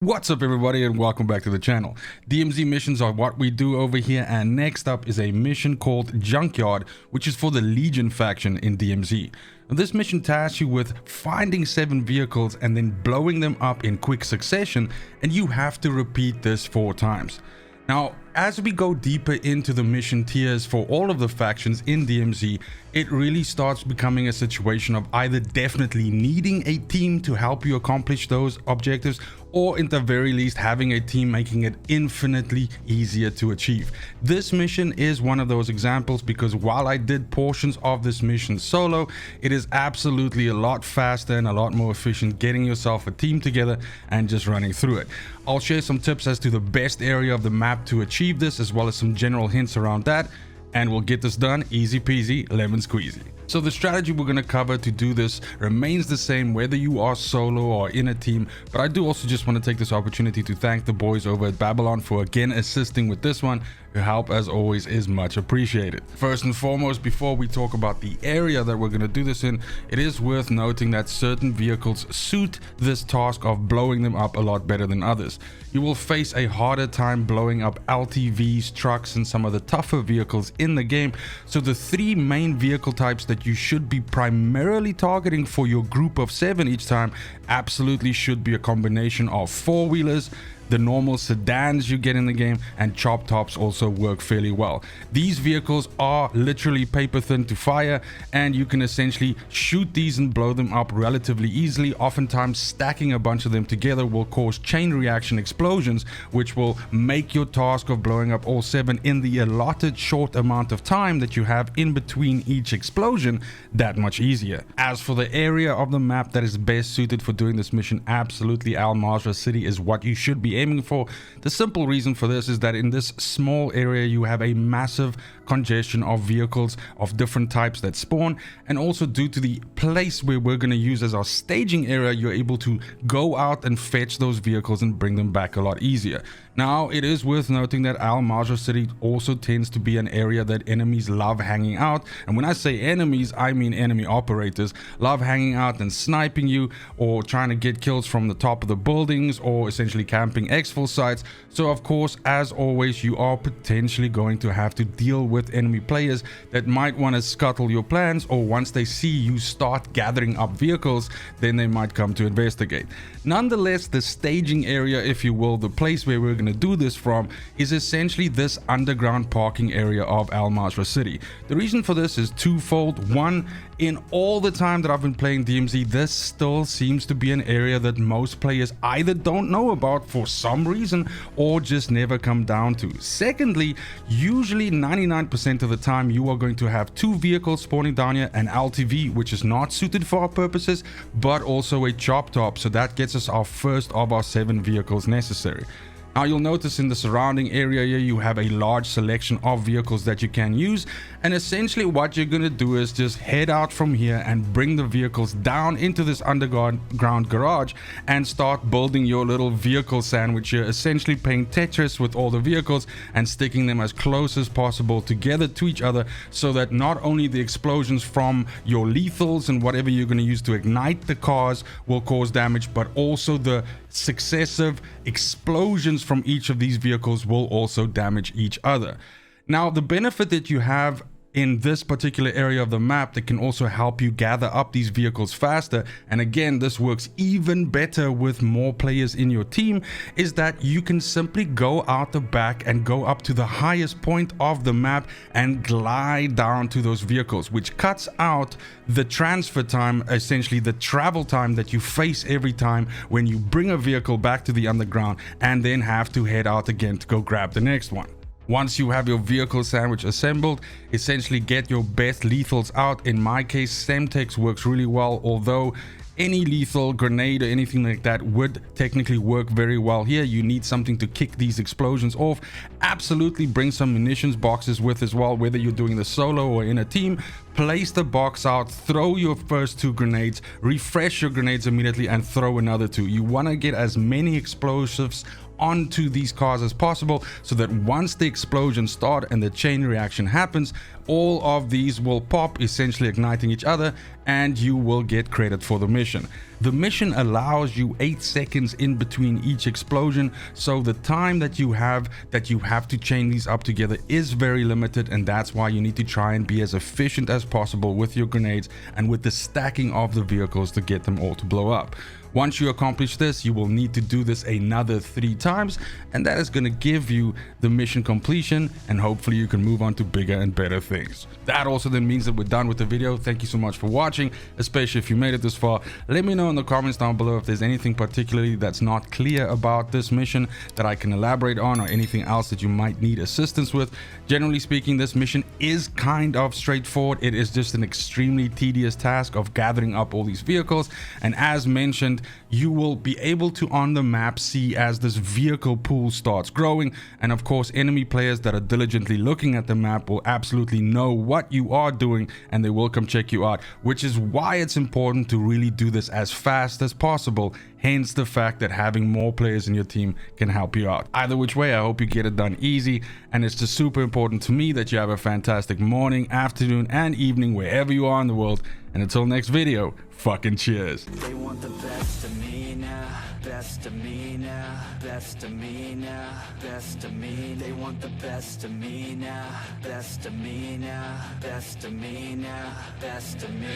What's up everybody and welcome back to the channel. DMZ missions are what we do over here, and next up is a mission called Junkyard, which is for the Legion faction in DMZ. Now, this mission tasks you with finding 7 vehicles and then blowing them up in quick succession, and you have to repeat this 4 times. Now, as we go deeper into the mission tiers for all of the factions in DMZ, it really starts becoming a situation of either definitely needing a team to help you accomplish those objectives, or at the very least having a team making it infinitely easier to achieve. This mission is one of those examples because while I did portions of this mission solo, it is absolutely a lot faster and a lot more efficient getting yourself a team together and just running through it. I'll share some tips as to the best area of the map to achieve this, as well as some general hints around that, and we'll get this done easy peasy lemon squeezy. So the strategy we're going to cover to do this remains the same whether you are solo or in a team, but I do also just want to take this opportunity to thank the boys over at Babylon for again assisting with this one. Your help as always is much appreciated. First and foremost, before we talk about the area that we're going to do this in, it is worth noting that certain vehicles suit this task of blowing them up a lot better than others. You will face a harder time blowing up LTVs, trucks, and some of the tougher vehicles in the game. So the 3 main vehicle types that you should be primarily targeting for your group of 7 each time absolutely should be a combination of 4-wheelers, the normal sedans you get in the game, and chop tops also work fairly well. These vehicles are literally paper thin to fire, and you can essentially shoot these and blow them up relatively easily. Oftentimes stacking a bunch of them together will cause chain reaction explosions, which will make your task of blowing up all 7 in the allotted short amount of time that you have in between each explosion that much easier. As for the area of the map that is best suited for doing this mission, absolutely Al-Mazrah City is what you should be aiming for. The simple reason for this is that in this small area you have a massive congestion of vehicles of different types that spawn, and also due to the place where we're going to use as our staging area, you're able to go out and fetch those vehicles and bring them back a lot easier. Now, it is worth noting that Al-Mazrah City also tends to be an area that enemies love hanging out, and when I say enemies, I mean enemy operators love hanging out and sniping you, or trying to get kills from the top of the buildings, or essentially camping exfil sites. So of course, as always, you are potentially going to have to deal with enemy players that might want to scuttle your plans, or once they see you start gathering up vehicles, then they might come to investigate. Nonetheless, the staging area, if you will, the place where we're going to do this from, is essentially this underground parking area of Al-Mazrah City. The reason for this is twofold. One, in all the time that I've been playing DMZ, this still seems to be an area that most players either don't know about for some reason or just never come down to. Secondly, usually 99% of the time you are going to have 2 vehicles spawning down here, an LTV which is not suited for our purposes, but also a chop top, so that gets us our first of our 7 vehicles necessary. Now, you'll notice in the surrounding area here you have a large selection of vehicles that you can use, and essentially what you're going to do is just head out from here and bring the vehicles down into this underground garage and start building your little vehicle sandwich here, essentially playing Tetris with all the vehicles and sticking them as close as possible together to each other, so that not only the explosions from your lethals and whatever you're going to use to ignite the cars will cause damage, but also the successive explosions from each of these vehicles will also damage each other. Now, the benefit that you have in this particular area of the map that can also help you gather up these vehicles faster, and again this works even better with more players in your team, is that you can simply go out the back and go up to the highest point of the map and glide down to those vehicles, which cuts out the transfer time, essentially the travel time that you face every time when you bring a vehicle back to the underground and then have to head out again to go grab the next one. Once you have your vehicle sandwich assembled, essentially get your best lethals out. In my case, Semtex works really well, although any lethal grenade or anything like that would technically work very well here. You need something to kick these explosions off. Absolutely bring some munitions boxes with as well, whether you're doing the solo or in a team. place the box out, throw your first 2 grenades, refresh your grenades immediately, and throw another 2. You want to get as many explosives onto these cars as possible, so that once the explosions start and the chain reaction happens, all of these will pop, essentially igniting each other, and you will get credit for the mission. The mission allows you 8 seconds in between each explosion, so the time that you have to chain these up together is very limited, and that's why you need to try and be as efficient as possible with your grenades and with the stacking of the vehicles to get them all to blow up. Once you accomplish this, you will need to do this another 3 times, and that is going to give you the mission completion, and hopefully you can move on to bigger and better things. That also then means that we're done with the video. Thank you so much for watching, especially if you made it this far. Let me know in the comments down below if there's anything particularly that's not clear about this mission that I can elaborate on, or anything else that you might need assistance with. Generally speaking, this mission is kind of straightforward. It is just an extremely tedious task of gathering up all these vehicles, and as mentioned, you will be able to on the map see as this vehicle pool starts growing, and of course enemy players that are diligently looking at the map will absolutely know what you are doing, and they will come check you out, which is why it's important to really do this as fast as possible. Hence the fact that having more players in your team can help you out. Either which way, I hope you get it done easy, and it's just super important to me that you have a fantastic morning, afternoon, and evening wherever you are in the world. And until next video, fucking cheers. They want the best of me now, best of me now, best of me now, best of me. They want the best of me now, best of me now, best of me now, best of me.